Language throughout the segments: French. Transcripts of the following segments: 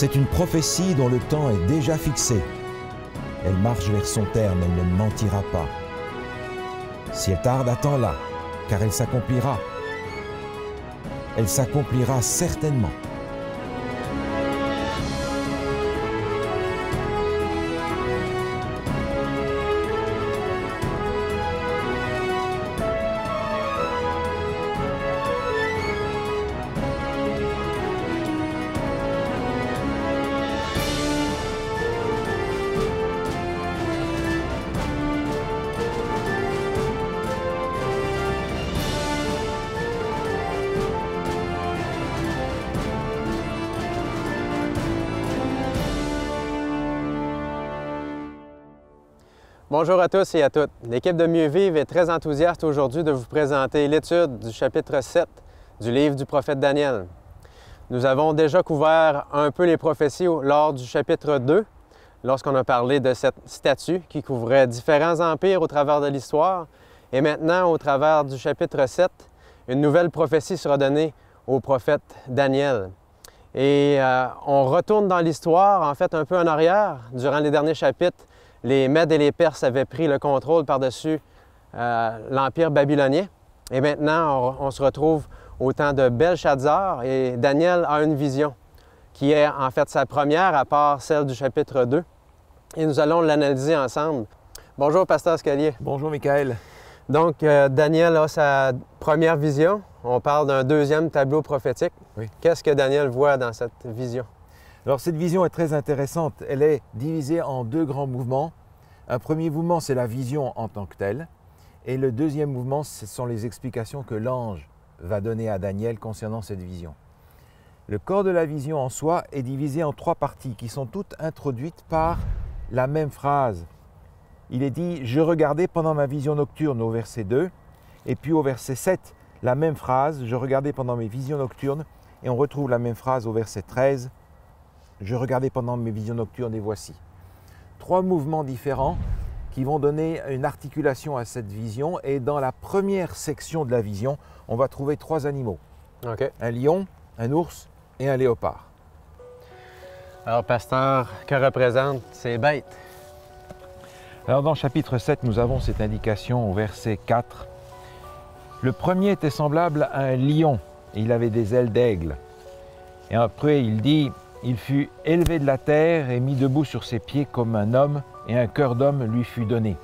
C'est une prophétie dont le temps est déjà fixé. Elle marche vers son terme, elle ne mentira pas. Si elle tarde, attends-la, car elle s'accomplira. Elle s'accomplira certainement. Bonjour à tous et à toutes. L'équipe de Mieux Vivre est très enthousiaste aujourd'hui de vous présenter l'étude du chapitre 7 du livre du prophète Daniel. Nous avons déjà couvert un peu les prophéties lors du chapitre 2, lorsqu'on a parlé de cette statue qui couvrait différents empires au travers de l'histoire. Et maintenant, au travers du chapitre 7, une nouvelle prophétie sera donnée au prophète Daniel. Et on retourne dans l'histoire, en fait, un peu en arrière. Durant les derniers chapitres, les Mèdes et les Perses avaient pris le contrôle par-dessus l'Empire babylonien. Et maintenant, on se retrouve au temps de Belshazzar et Daniel a une vision qui est en fait sa première, à part celle du chapitre 2. Et nous allons l'analyser ensemble. Bonjour, Pasteur Scalier. Bonjour, Michael. Donc, Daniel a sa première vision. On parle d'un deuxième tableau prophétique. Oui. Qu'est-ce que Daniel voit dans cette vision? Alors, cette vision est très intéressante. Elle est divisée en deux grands mouvements. Un premier mouvement, c'est la vision en tant que telle. Et le deuxième mouvement, ce sont les explications que l'ange va donner à Daniel concernant cette vision. Le corps de la vision en soi est divisé en trois parties qui sont toutes introduites par la même phrase. Il est dit « Je regardais pendant ma vision nocturne » au verset 2. Et puis au verset 7, la même phrase « Je regardais pendant mes visions nocturnes » et on retrouve la même phrase au verset 13. Je regardais pendant mes visions nocturnes et voici. Trois mouvements différents qui vont donner une articulation à cette vision. Et dans la première section de la vision, on va trouver trois animaux. OK. Un lion, un ours et un léopard. Alors, pasteur, que représentent ces bêtes? Alors dans le chapitre 7, nous avons cette indication au verset 4. Le premier était semblable à un lion et il avait des ailes d'aigle. Et après, il dit... Il fut élevé de la terre et mis debout sur ses pieds comme un homme, et un cœur d'homme lui fut donné.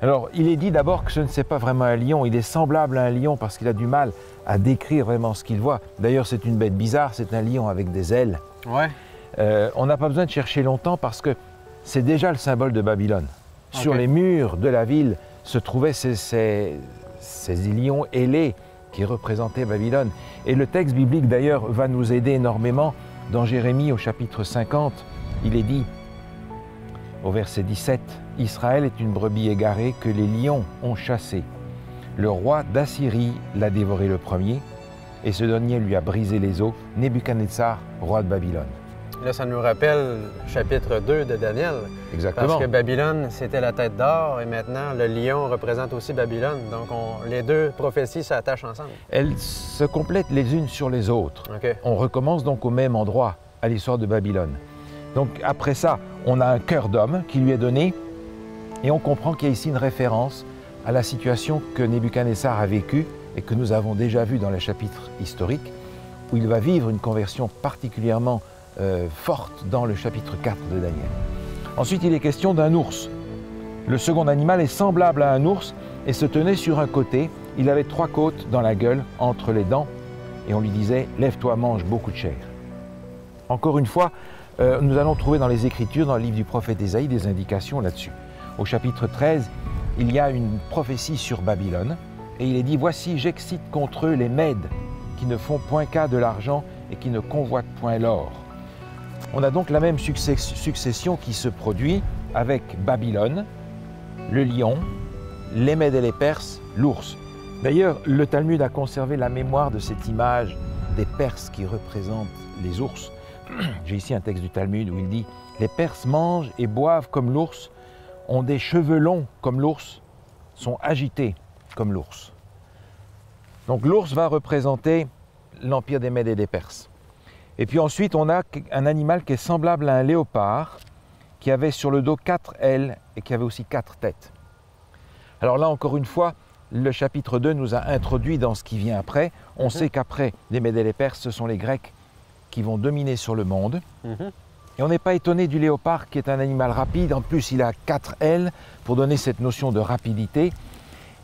Alors, il est dit d'abord que ce n'est pas vraiment un lion, il est semblable à un lion parce qu'il a du mal à décrire vraiment ce qu'il voit. D'ailleurs, c'est une bête bizarre, c'est un lion avec des ailes. Ouais. On n'a pas besoin de chercher longtemps parce que c'est déjà le symbole de Babylone. Okay. Sur les murs de la ville se trouvaient ces lions ailés qui représentaient Babylone. Et le texte biblique, d'ailleurs, va nous aider énormément. Dans Jérémie, au chapitre 50, il est dit, au verset 17, « Israël est une brebis égarée que les lions ont chassée. Le roi d'Assyrie l'a dévoré le premier, et ce dernier lui a brisé les os, Nebuchadnezzar, roi de Babylone. » Là, ça nous rappelle le chapitre 2 de Daniel. Exactement. Parce que Babylone, c'était la tête d'or, et maintenant, le lion représente aussi Babylone. Donc, les deux prophéties s'attachent ensemble. Elles se complètent les unes sur les autres. Okay. On recommence donc au même endroit, à l'histoire de Babylone. Donc, après ça, on a un cœur d'homme qui lui est donné, et on comprend qu'il y a ici une référence à la situation que Nebuchadnezzar a vécue et que nous avons déjà vue dans le chapitre historique, où il va vivre une conversion particulièrement forte dans le chapitre 4 de Daniel. Ensuite, il est question d'un ours. Le second animal est semblable à un ours et se tenait sur un côté. Il avait trois côtes dans la gueule, entre les dents, et on lui disait « Lève-toi, mange beaucoup de chair ». Encore une fois, nous allons trouver dans les Écritures, dans le livre du prophète Ésaïe, des indications là-dessus. Au chapitre 13, il y a une prophétie sur Babylone, et il est dit « Voici, j'excite contre eux les Mèdes, qui ne font point cas de l'argent et qui ne convoitent point l'or. » On a donc la même succession qui se produit avec Babylone, le lion, les Mèdes et les Perses, l'ours. D'ailleurs, le Talmud a conservé la mémoire de cette image des Perses qui représentent les ours. J'ai ici un texte du Talmud où il dit « Les Perses mangent et boivent comme l'ours, ont des cheveux longs comme l'ours, sont agités comme l'ours. » Donc l'ours va représenter l'empire des Mèdes et des Perses. Et puis ensuite, on a un animal qui est semblable à un léopard, qui avait sur le dos 4 ailes et qui avait aussi 4 têtes. Alors là, encore une fois, le chapitre 2 nous a introduit dans ce qui vient après. On sait qu'après les Médés et les Perses, ce sont les Grecs qui vont dominer sur le monde. Et on n'est pas étonné du léopard qui est un animal rapide. En plus, il a 4 ailes pour donner cette notion de rapidité.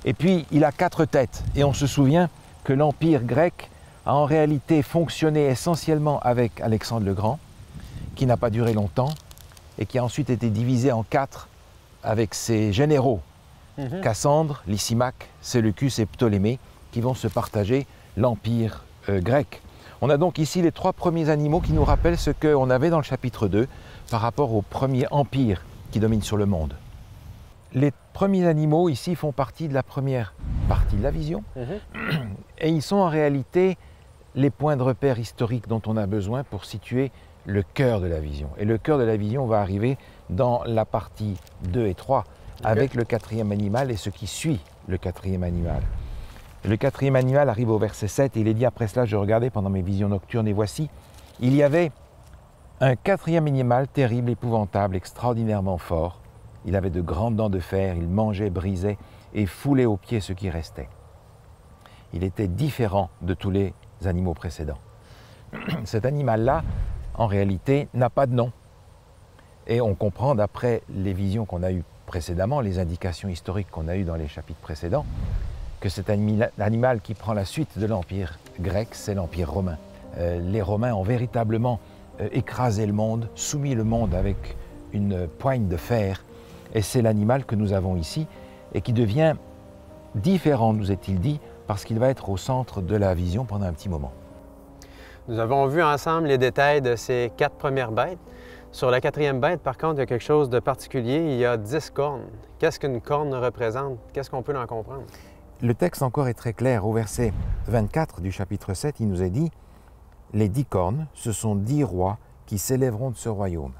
Et puis, il a 4 têtes. Et on se souvient que l'Empire grec a en réalité fonctionné essentiellement avec Alexandre le Grand, qui n'a pas duré longtemps et qui a ensuite été divisé en 4 avec ses généraux, Cassandre, Lysimaque, Séleucus et Ptolémée, qui vont se partager l'Empire grec. On a donc ici les 3 premiers animaux qui nous rappellent ce qu'on avait dans le chapitre 2 par rapport au premier empire qui domine sur le monde. Les premiers animaux ici font partie de la première partie de la vision et ils sont en réalité les points de repère historiques dont on a besoin pour situer le cœur de la vision. Et le cœur de la vision va arriver dans la partie 2 et 3 avec le 4e animal et ce qui suit le 4e animal. Le 4e animal arrive au verset 7 et il est dit après cela, je regardais pendant mes visions nocturnes et voici, il y avait un 4e animal terrible, épouvantable, extraordinairement fort. Il avait de grandes dents de fer, il mangeait, brisait et foulait aux pieds ce qui restait. Il était différent de tous les animaux précédents. Cet animal-là, en réalité, n'a pas de nom. Et on comprend d'après les visions qu'on a eues précédemment, les indications historiques qu'on a eues dans les chapitres précédents, que cet animal qui prend la suite de l'Empire grec, c'est l'Empire romain. Les Romains ont véritablement écrasé le monde, soumis le monde avec une poigne de fer, et c'est l'animal que nous avons ici, et qui devient différent, nous est-il dit, parce qu'il va être au centre de la vision pendant un petit moment. Nous avons vu ensemble les détails de ces 4 premières bêtes. Sur la 4e bête, par contre, il y a quelque chose de particulier. Il y a 10 cornes. Qu'est-ce qu'une corne représente? Qu'est-ce qu'on peut en comprendre? Le texte encore est très clair. Au verset 24 du chapitre 7, il nous est dit « Les 10 cornes, ce sont 10 rois qui s'élèveront de ce royaume. »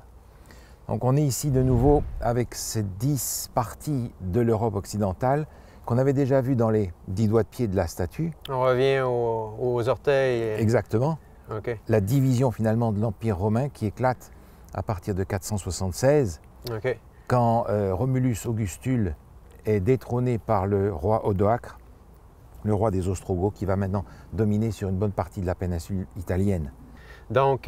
Donc on est ici de nouveau avec ces 10 parties de l'Europe occidentale qu'on avait déjà vues dans les 10 doigts de pied de la statue. On revient aux orteils. Exactement. Okay. La division finalement de l'Empire romain qui éclate à partir de 476, quand Romulus Augustule est détrôné par le roi Odoacre, le roi des Ostrogoths, qui va maintenant dominer sur une bonne partie de la péninsule italienne. Donc,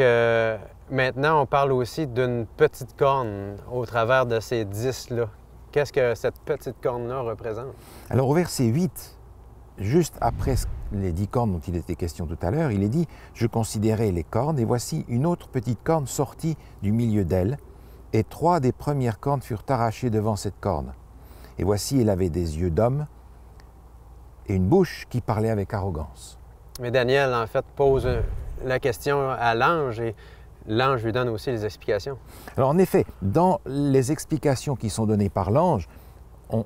maintenant, on parle aussi d'une petite corne au travers de ces 10-là. Qu'est-ce que cette petite corne-là représente? Alors, au verset 8, juste après les 10 cornes dont il était question tout à l'heure, il est dit « Je considérais les cornes, et voici une autre petite corne sortie du milieu d'elle, et 3 des premières cornes furent arrachées devant cette corne. Et voici, elle avait des yeux d'homme et une bouche qui parlait avec arrogance. » Mais Daniel, en fait, pose la question à l'ange, et l'ange lui donne aussi les explications. Alors, en effet, dans les explications qui sont données par l'ange,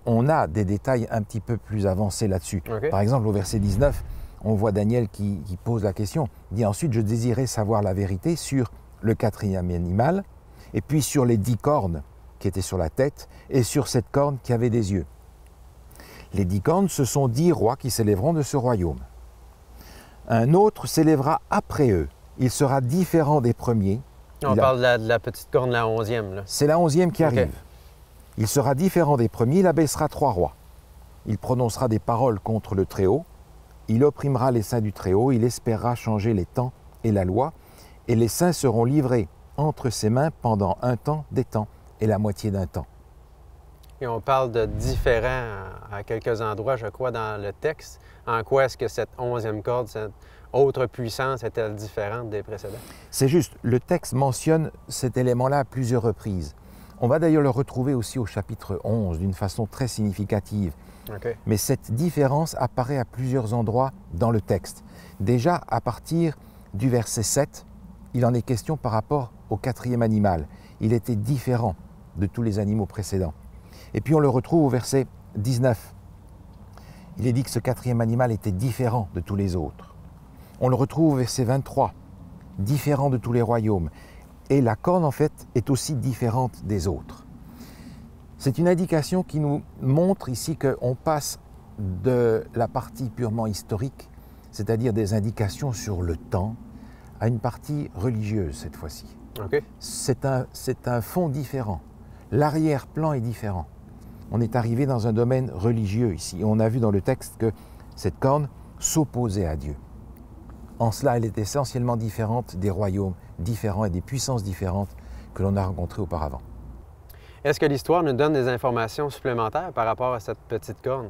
on a des détails un petit peu plus avancés là-dessus. Par exemple, au verset 19, on voit Daniel qui pose la question. Il dit ensuite, je désirais savoir la vérité sur le 4e animal, et puis sur les 10 cornes qui étaient sur la tête, et sur cette corne qui avait des yeux. Les 10 cornes, ce sont 10 rois qui s'élèveront de ce royaume. Un autre s'élèvera après eux. Il sera différent des premiers. On parle de la petite corne, la 11e. C'est la 11e qui arrive. Il sera différent des premiers, il abaissera 3 rois. Il prononcera des paroles contre le Très-Haut, il opprimera les saints du Très-Haut, il espérera changer les temps et la loi, et les saints seront livrés entre ses mains pendant un temps, des temps et la moitié d'un temps. Et on parle de différents à quelques endroits, je crois, dans le texte. En quoi est-ce que cette 11e corde, cette autre puissance est-elle différente des précédentes? C'est juste, le texte mentionne cet élément-là à plusieurs reprises. On va d'ailleurs le retrouver aussi au chapitre 11 d'une façon très significative. Mais cette différence apparaît à plusieurs endroits dans le texte. Déjà, à partir du verset 7, il en est question par rapport au 4e animal. Il était différent de tous les animaux précédents. Et puis on le retrouve au verset 19. Il est dit que ce 4e animal était différent de tous les autres. On le retrouve au verset 23, différent de tous les royaumes. Et la corne, en fait, est aussi différente des autres. C'est une indication qui nous montre ici qu'on passe de la partie purement historique, c'est-à-dire des indications sur le temps, à une partie religieuse cette fois-ci. OK. C'est un fond différent. L'arrière-plan est différent. On est arrivé dans un domaine religieux ici. On a vu dans le texte que cette corne s'opposait à Dieu. En cela, elle est essentiellement différente des royaumes différents et des puissances différentes que l'on a rencontrées auparavant. Est-ce que l'histoire nous donne des informations supplémentaires par rapport à cette petite corne?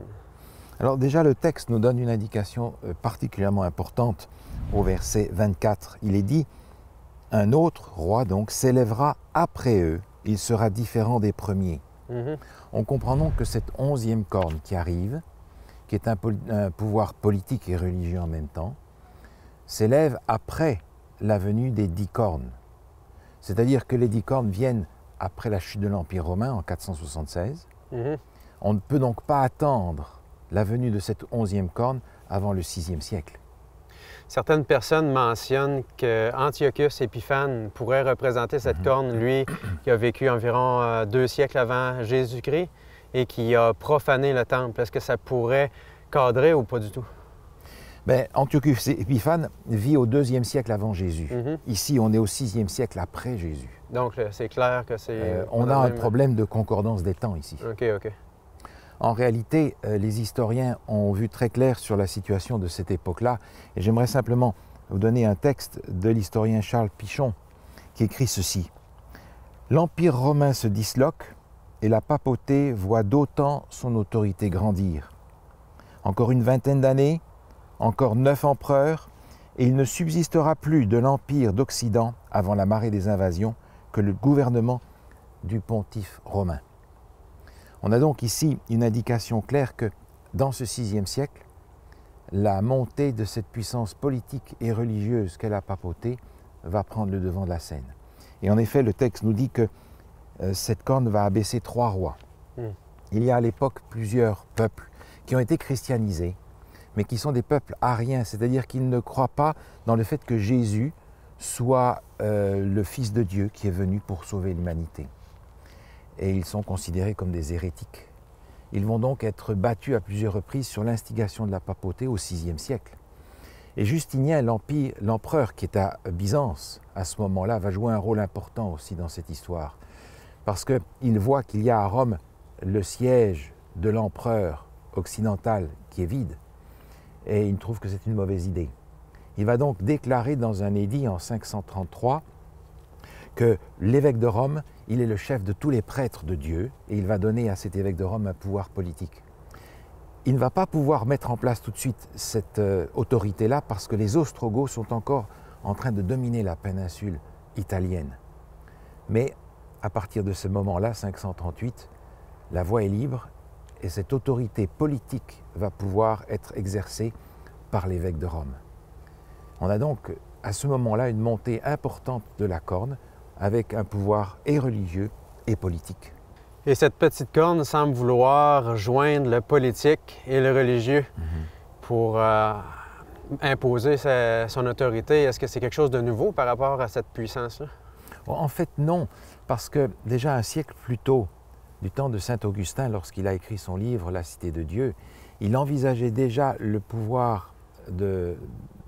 Alors déjà, le texte nous donne une indication particulièrement importante au verset 24. Il est dit « Un autre roi donc s'élèvera après eux, il sera différent des premiers. » On comprend donc que cette 11e corne qui arrive, qui est un pouvoir politique et religieux en même temps, s'élève après la venue des 10 cornes. C'est-à-dire que les 10 cornes viennent après la chute de l'Empire romain en 476. On ne peut donc pas attendre la venue de cette 11e corne avant le 6e siècle. Certaines personnes mentionnent qu'Antiochus Épiphane pourrait représenter cette corne, lui qui a vécu environ 2 siècles avant Jésus-Christ et qui a profané le temple. Est-ce que ça pourrait cadrer ou pas du tout? Bien, Antiochus Épiphane vit au 2e siècle avant Jésus. Ici, on est au 6e siècle après Jésus. Donc, c'est clair que c'est... on a un problème de concordance des temps ici. OK. En réalité, les historiens ont vu très clair sur la situation de cette époque-là. Et j'aimerais simplement vous donner un texte de l'historien Charles Pichon qui écrit ceci. « L'Empire romain se disloque et la papauté voit d'autant son autorité grandir. Encore une vingtaine d'années, encore 9 empereurs, et il ne subsistera plus de l'Empire d'Occident avant la marée des invasions que le gouvernement du pontife romain. » On a donc ici une indication claire que dans ce 6e siècle, la montée de cette puissance politique et religieuse qu'est la papauté va prendre le devant de la scène. Et en effet, le texte nous dit que cette corne va abaisser 3 rois. Il y a à l'époque plusieurs peuples qui ont été christianisés, mais qui sont des peuples ariens, c'est-à-dire qu'ils ne croient pas dans le fait que Jésus soit le Fils de Dieu qui est venu pour sauver l'humanité. Et ils sont considérés comme des hérétiques. Ils vont donc être battus à plusieurs reprises sur l'instigation de la papauté au VIe siècle. Et Justinien, l'empereur qui est à Byzance, à ce moment-là, va jouer un rôle important aussi dans cette histoire. Parce qu'il voit qu'il y a à Rome le siège de l'empereur occidental qui est vide. Et il trouve que c'est une mauvaise idée. Il va donc déclarer dans un édit en 533 que l'évêque de Rome, il est le chef de tous les prêtres de Dieu et il va donner à cet évêque de Rome un pouvoir politique. Il ne va pas pouvoir mettre en place tout de suite cette autorité-là parce que les Ostrogoths sont encore en train de dominer la péninsule italienne. Mais à partir de ce moment-là, 538, la voie est libre et cette autorité politique va pouvoir être exercée par l'évêque de Rome. On a donc à ce moment-là une montée importante de la corne avec un pouvoir et religieux et politique. Et cette petite corne semble vouloir joindre le politique et le religieux pour imposer son autorité. Est-ce que c'est quelque chose de nouveau par rapport à cette puissance-là? En fait, non, parce que déjà un siècle plus tôt, du temps de saint Augustin, lorsqu'il a écrit son livre « La cité de Dieu », il envisageait déjà le pouvoir de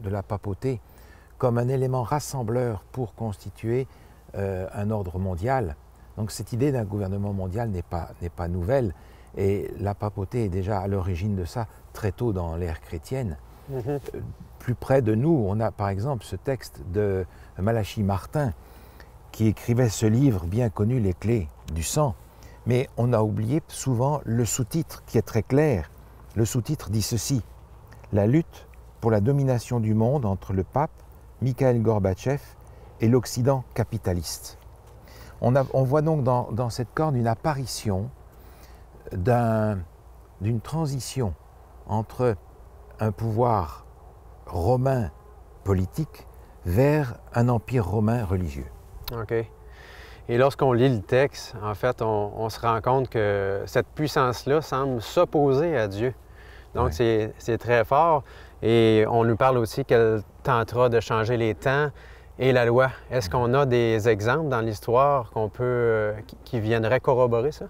la papauté comme un élément rassembleur pour constituer un ordre mondial. Donc cette idée d'un gouvernement mondial n'est pas nouvelle et la papauté est déjà à l'origine de ça très tôt dans l'ère chrétienne. Plus près de nous, on a par exemple ce texte de Malachie Martin qui écrivait ce livre bien connu, Les clés du sang. Mais on a oublié souvent le sous-titre qui est très clair. Le sous-titre dit ceci: la lutte pour la domination du monde entre le pape, Mikhaïl Gorbatchev, et l'Occident capitaliste. On voit donc dans cette corne une apparition d'une transition entre un pouvoir romain politique vers un empire romain religieux. OK. Et lorsqu'on lit le texte, en fait, on se rend compte que cette puissance-là semble s'opposer à Dieu. Donc, c'est très fort. Et on nous parle aussi qu'elle tentera de changer les temps et la loi. Est-ce qu'on a des exemples dans l'histoire qui viendraient corroborer ça?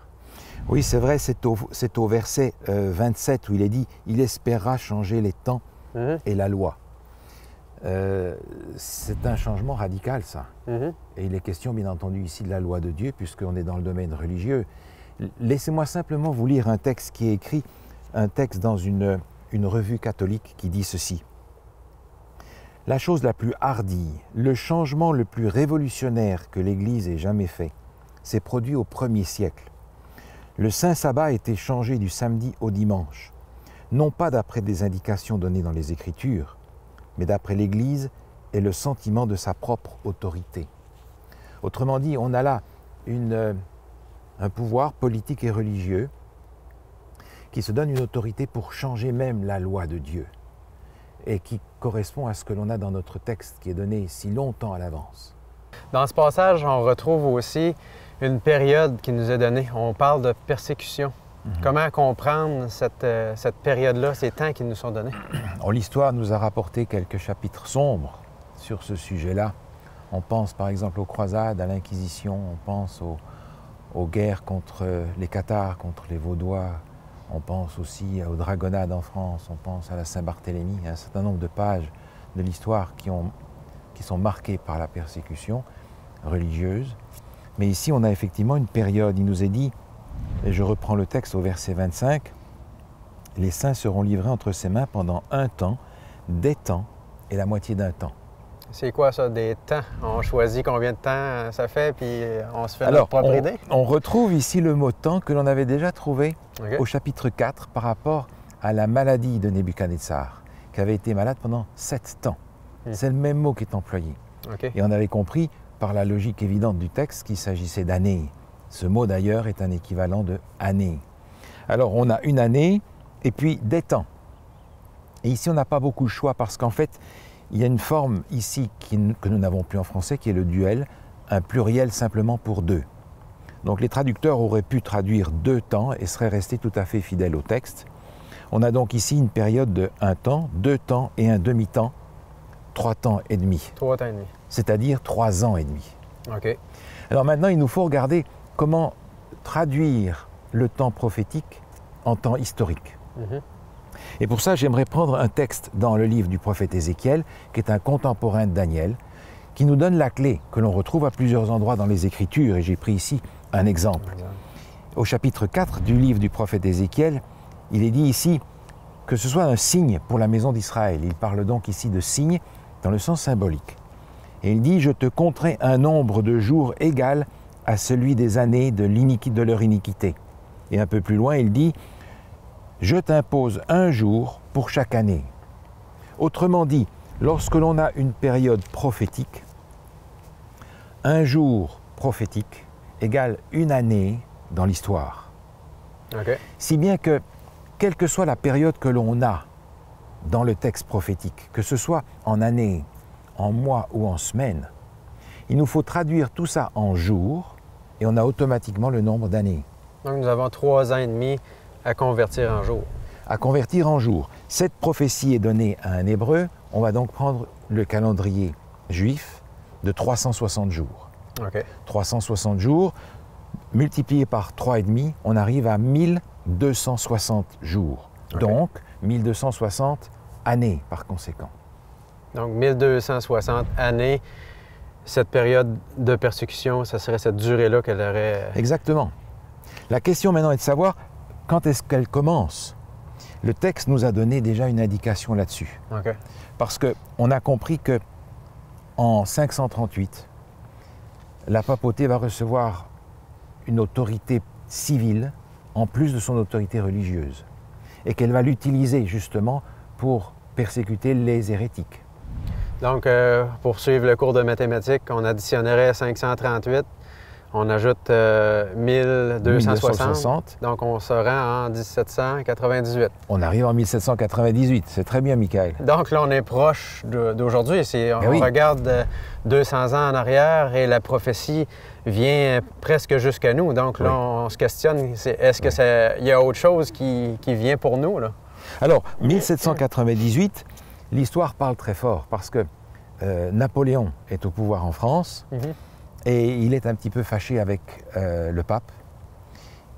Oui, c'est vrai, c'est au verset 27 où il est dit « Il espérera changer les temps et la loi ». c'est un changement radical, ça. Mhm. Et il est question, bien entendu, ici de la loi de Dieu, puisqu'on est dans le domaine religieux. Laissez-moi simplement vous lire un texte qui est écrit, un texte dans une revue catholique qui dit ceci. « La chose la plus hardie, le changement le plus révolutionnaire que l'Église ait jamais fait, s'est produit au 1er siècle. Le Saint Sabbat a été changé du samedi au dimanche, non pas d'après des indications données dans les Écritures, mais d'après l'Église et le sentiment de sa propre autorité. » Autrement dit, on a là un pouvoir politique et religieux qui se donne une autorité pour changer même la loi de Dieu et qui correspond à ce que l'on a dans notre texte qui est donné si longtemps à l'avance. Dans ce passage, on retrouve aussi une période qui nous est donnée. On parle de persécution. Comment comprendre cette période-là, ces temps qui nous sont donnés? L'histoire nous a rapporté quelques chapitres sombres sur ce sujet-là. On pense par exemple aux croisades, à l'Inquisition, on pense aux guerres contre les Cathares, contre les Vaudois, on pense aussi aux dragonnades en France, on pense à la Saint-Barthélemy, un certain nombre de pages de l'histoire qui sont marquées par la persécution religieuse. Mais ici, on a effectivement une période, il nous est dit, et je reprends le texte au verset 25, « Les saints seront livrés entre ses mains pendant un temps, des temps et la moitié d'un temps. » C'est quoi ça, des temps? On choisit combien de temps ça fait, puis on se fait notre propre idée? On retrouve ici le mot « temps » que l'on avait déjà trouvé au chapitre 4 par rapport à la maladie de Nebuchadnezzar, qui avait été malade pendant 7 temps. C'est le même mot qui est employé. Et on avait compris, par la logique évidente du texte, qu'il s'agissait d'années. Ce mot d'ailleurs est un équivalent de année. Alors on a une année et puis des temps. Et ici on n'a pas beaucoup de choix parce qu'en fait, il y a une forme ici que nous n'avons plus en français qui est le duel, un pluriel simplement pour deux. Donc les traducteurs auraient pu traduire 2 temps et seraient restés tout à fait fidèles au texte. On a donc ici une période de 1 temps, 2 temps et un demi-temps, 3 temps et demi. 3 temps et demi. C'est-à-dire 3 ans et demi. OK. Alors maintenant, il nous faut regarder comment traduire le temps prophétique en temps historique. Et pour ça, j'aimerais prendre un texte dans le livre du prophète Ézéchiel, qui est un contemporain de Daniel, qui nous donne la clé, que l'on retrouve à plusieurs endroits dans les Écritures, et j'ai pris ici un exemple. Au chapitre 4 du livre du prophète Ézéchiel, il est dit ici que ce soit un signe pour la maison d'Israël. Il parle donc ici de signe dans le sens symbolique. Et il dit « Je te compterai un nombre de jours égal à celui des années de leur iniquité. » Et un peu plus loin, il dit « Je t'impose un jour pour chaque année. » Autrement dit, lorsque l'on a une période prophétique, un jour prophétique égale une année dans l'histoire. Si bien que, quelle que soit la période que l'on a dans le texte prophétique, que ce soit en années, en mois ou en semaines, il nous faut traduire tout ça en jours et on a automatiquement le nombre d'années. Donc nous avons 3 ans et demi à convertir en jours. À convertir en jours. Cette prophétie est donnée à un Hébreu, on va donc prendre le calendrier juif de 360 jours. 360 jours, multiplié par 3,5, on arrive à 1260 jours. Donc 1260 années par conséquent. Donc 1260 années, cette période de persécution, ça serait cette durée-là qu'elle aurait... Exactement. La question maintenant est de savoir quand est-ce qu'elle commence. Le texte nous a donné déjà une indication là-dessus. Parce qu'on a compris que en 538, la papauté va recevoir une autorité civile en plus de son autorité religieuse et qu'elle va l'utiliser justement pour persécuter les hérétiques. Donc, pour suivre le cours de mathématiques, on additionnerait 538, on ajoute 1260, donc on se rend en 1798. On arrive en 1798, c'est très bien, Michael. Donc là, on est proche d'aujourd'hui. On regarde 200 ans en arrière et la prophétie vient presque jusqu'à nous. Donc là, on se questionne, est-ce qu'il y a autre chose qui vient pour nous, là? Alors, 1798, l'histoire parle très fort parce que Napoléon est au pouvoir en France et il est un petit peu fâché avec le pape.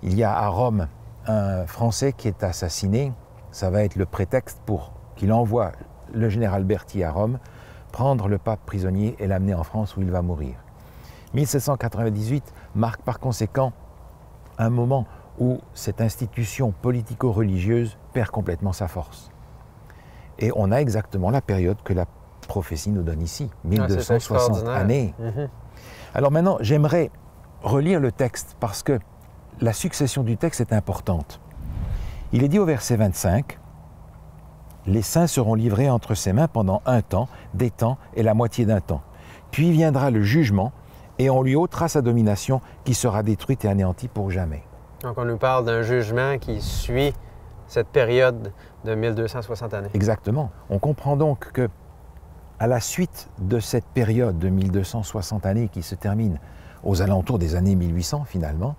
Il y a à Rome un Français qui est assassiné. Ça va être le prétexte pour qu'il envoie le général Berthier à Rome prendre le pape prisonnier et l'amener en France où il va mourir. 1798 marque par conséquent un moment où cette institution politico-religieuse perd complètement sa force. Et on a exactement la période que la prophétie nous donne ici, 1260 années. Alors maintenant, j'aimerais relire le texte parce que la succession du texte est importante. Il est dit au verset 25, « Les saints seront livrés entre ses mains pendant un temps, des temps et la moitié d'un temps. Puis viendra le jugement et on lui ôtera sa domination qui sera détruite et anéantie pour jamais. » Donc on nous parle d'un jugement qui suit cette période de 1260 années. Exactement. On comprend donc que à la suite de cette période de 1260 années qui se termine aux alentours des années 1800 finalement,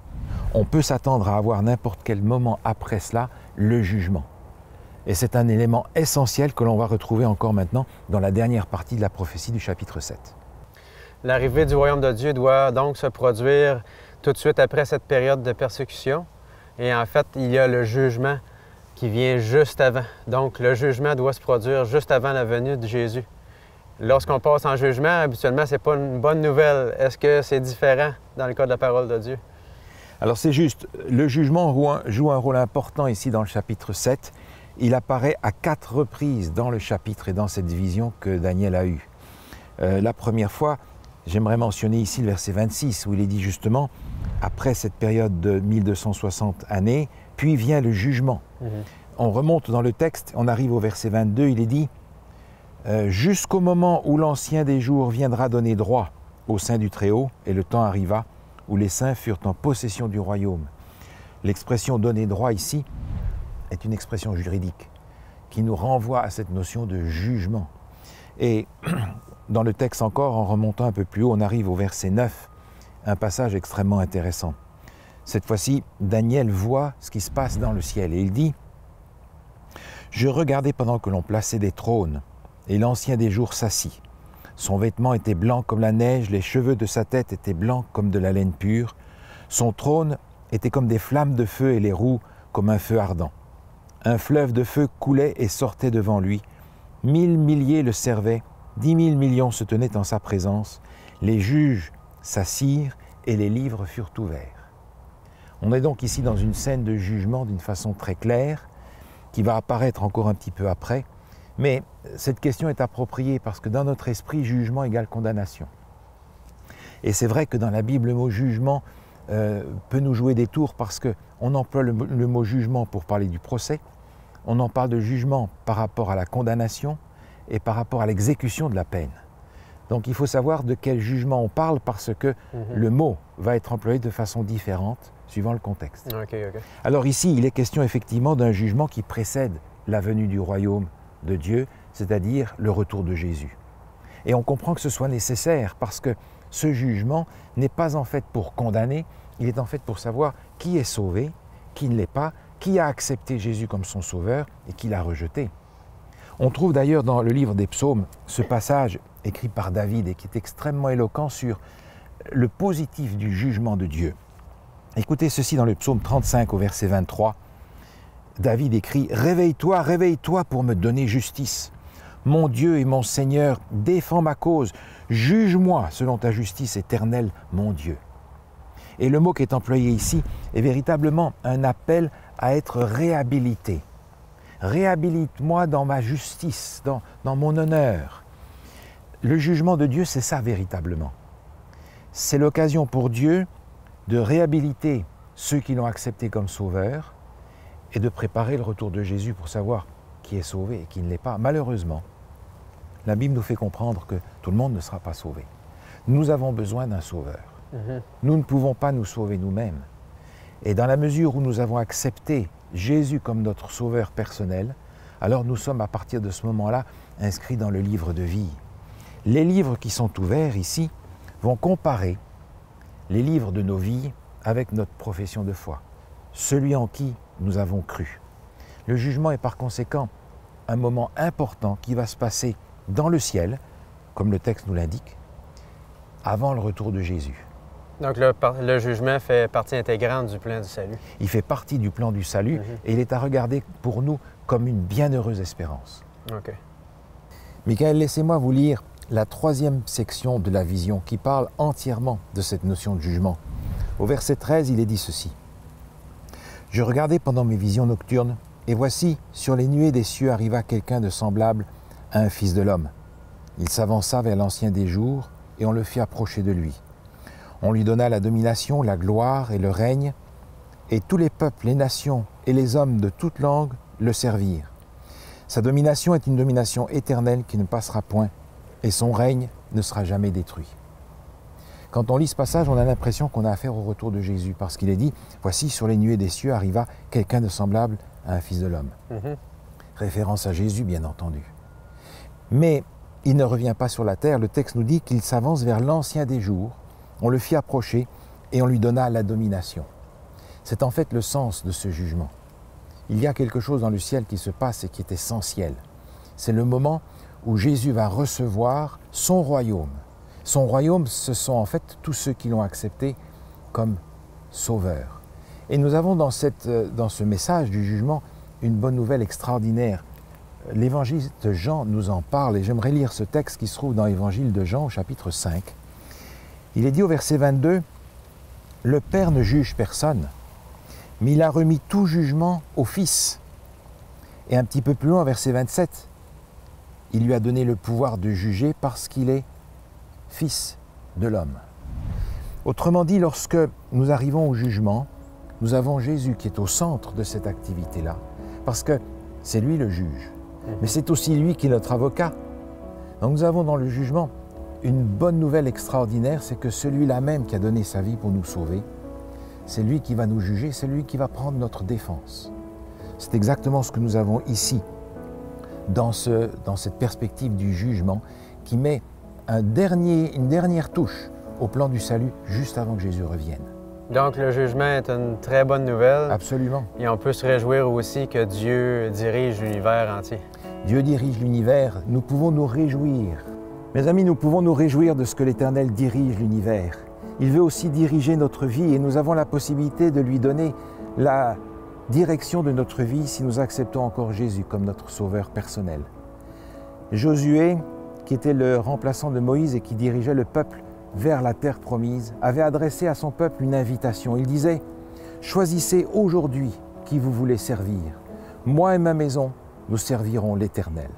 on peut s'attendre à avoir n'importe quel moment après cela le jugement. Et c'est un élément essentiel que l'on va retrouver encore maintenant dans la dernière partie de la prophétie du chapitre 7. L'arrivée du royaume de Dieu doit donc se produire tout de suite après cette période de persécution. Et en fait, il y a le jugement qui vient juste avant. Donc le jugement doit se produire juste avant la venue de Jésus. Lorsqu'on passe en jugement, habituellement, ce n'est pas une bonne nouvelle. Est-ce que c'est différent dans le cas de la parole de Dieu? Alors c'est juste, le jugement joue un rôle important ici dans le chapitre 7. Il apparaît à 4 reprises dans le chapitre et dans cette vision que Daniel a eue. La première fois, j'aimerais mentionner ici le verset 26 où il est dit justement, après cette période de 1260 années, puis vient le jugement. On remonte dans le texte, on arrive au verset 22, il est dit jusqu'au moment où l'Ancien des jours viendra donner droit au sein du Très-Haut, et le temps arriva où les saints furent en possession du royaume. L'expression « donner droit » ici est une expression juridique qui nous renvoie à cette notion de jugement. Et dans le texte encore, en remontant un peu plus haut, on arrive au verset 9, un passage extrêmement intéressant. Cette fois-ci, Daniel voit ce qui se passe dans le ciel et il dit « Je regardais pendant que l'on plaçait des trônes, et l'Ancien des jours s'assit. Son vêtement était blanc comme la neige, les cheveux de sa tête étaient blancs comme de la laine pure. Son trône était comme des flammes de feu et les roues comme un feu ardent. Un fleuve de feu coulait et sortait devant lui. 1000 milliers le servaient, 10 000 millions se tenaient en sa présence. Les juges s'assirent et les livres furent ouverts. » On est donc ici dans une scène de jugement d'une façon très claire, qui va apparaître encore un petit peu après. Mais cette question est appropriée parce que dans notre esprit, jugement égale condamnation. Et c'est vrai que dans la Bible, le mot jugement peut nous jouer des tours parce qu'on emploie le mot jugement pour parler du procès, on en parle de jugement par rapport à la condamnation et par rapport à l'exécution de la peine. Donc il faut savoir de quel jugement on parle parce que le mot va être employé de façon différente suivant le contexte. Alors ici, il est question effectivement d'un jugement qui précède la venue du royaume de Dieu, c'est-à-dire le retour de Jésus. Et on comprend que ce soit nécessaire parce que ce jugement n'est pas en fait pour condamner, il est en fait pour savoir qui est sauvé, qui ne l'est pas, qui a accepté Jésus comme son sauveur et qui l'a rejeté. On trouve d'ailleurs dans le livre des psaumes ce passage écrit par David et qui est extrêmement éloquent sur le positif du jugement de Dieu. Écoutez ceci dans le psaume 35 au verset 23. David écrit « Réveille-toi, réveille-toi pour me donner justice. Mon Dieu et mon Seigneur, défends ma cause. Juge-moi selon ta justice éternelle, mon Dieu. » Et le mot qui est employé ici est véritablement un appel à être réhabilité. Réhabilite-moi dans ma justice, dans mon honneur. Le jugement de Dieu, c'est ça véritablement. C'est l'occasion pour Dieu de réhabiliter ceux qui l'ont accepté comme sauveur et de préparer le retour de Jésus pour savoir qui est sauvé et qui ne l'est pas. Malheureusement, la Bible nous fait comprendre que tout le monde ne sera pas sauvé. Nous avons besoin d'un sauveur. Nous ne pouvons pas nous sauver nous-mêmes. Et dans la mesure où nous avons accepté Jésus comme notre sauveur personnel, alors nous sommes à partir de ce moment-là inscrits dans le livre de vie. Les livres qui sont ouverts ici vont comparer les livres de nos vies avec notre profession de foi, celui en qui nous avons cru. Le jugement est par conséquent un moment important qui va se passer dans le ciel, comme le texte nous l'indique, avant le retour de Jésus. Donc le jugement fait partie intégrante du plan du salut. Il fait partie du plan du salut et il est à regarder pour nous comme une bienheureuse espérance. OK. Michael, laissez-moi vous lire la troisième section de la vision qui parle entièrement de cette notion de jugement. Au verset 13, il est dit ceci. « Je regardais pendant mes visions nocturnes, et voici, sur les nuées des cieux arriva quelqu'un de semblable à un fils de l'homme. Il s'avança vers l'ancien des jours, et on le fit approcher de lui. On lui donna la domination, la gloire et le règne, et tous les peuples, les nations et les hommes de toute langue le servirent. Sa domination est une domination éternelle qui ne passera point, et son règne ne sera jamais détruit. » Quand on lit ce passage, on a l'impression qu'on a affaire au retour de Jésus, parce qu'il est dit « Voici, sur les nuées des cieux arriva quelqu'un de semblable à un fils de l'homme. » Référence à Jésus, bien entendu. Mais il ne revient pas sur la terre. Le texte nous dit qu'il s'avance vers l'ancien des jours. On le fit approcher et on lui donna la domination. C'est en fait le sens de ce jugement. Il y a quelque chose dans le ciel qui se passe et qui est essentiel. C'est le moment où Jésus va recevoir son royaume. Son royaume, ce sont en fait tous ceux qui l'ont accepté comme sauveur. Et nous avons dans ce message du jugement une bonne nouvelle extraordinaire. L'évangéliste Jean nous en parle et j'aimerais lire ce texte qui se trouve dans l'évangile de Jean au chapitre 5. Il est dit au verset 22, « Le Père ne juge personne, mais il a remis tout jugement au Fils. » Et un petit peu plus loin, verset 27, il lui a donné le pouvoir de juger parce qu'il est Fils de l'homme. Autrement dit, lorsque nous arrivons au jugement, nous avons Jésus qui est au centre de cette activité-là, parce que c'est lui le juge, mais c'est aussi lui qui est notre avocat. Donc nous avons dans le jugement une bonne nouvelle extraordinaire, c'est que celui-là même qui a donné sa vie pour nous sauver, c'est lui qui va nous juger, c'est lui qui va prendre notre défense. C'est exactement ce que nous avons ici, dans cette perspective du jugement, qui met une dernière touche au plan du salut juste avant que Jésus revienne. Donc le jugement est une très bonne nouvelle. Absolument. Et on peut se réjouir aussi que Dieu dirige l'univers entier. Dieu dirige l'univers, nous pouvons nous réjouir. Mes amis, nous pouvons nous réjouir de ce que l'Éternel dirige l'univers. Il veut aussi diriger notre vie et nous avons la possibilité de lui donner la direction de notre vie si nous acceptons encore Jésus comme notre sauveur personnel. Josué, qui était le remplaçant de Moïse et qui dirigeait le peuple vers la terre promise, avait adressé à son peuple une invitation. Il disait « Choisissez aujourd'hui qui vous voulez servir. Moi et ma maison, nous servirons l'Éternel. »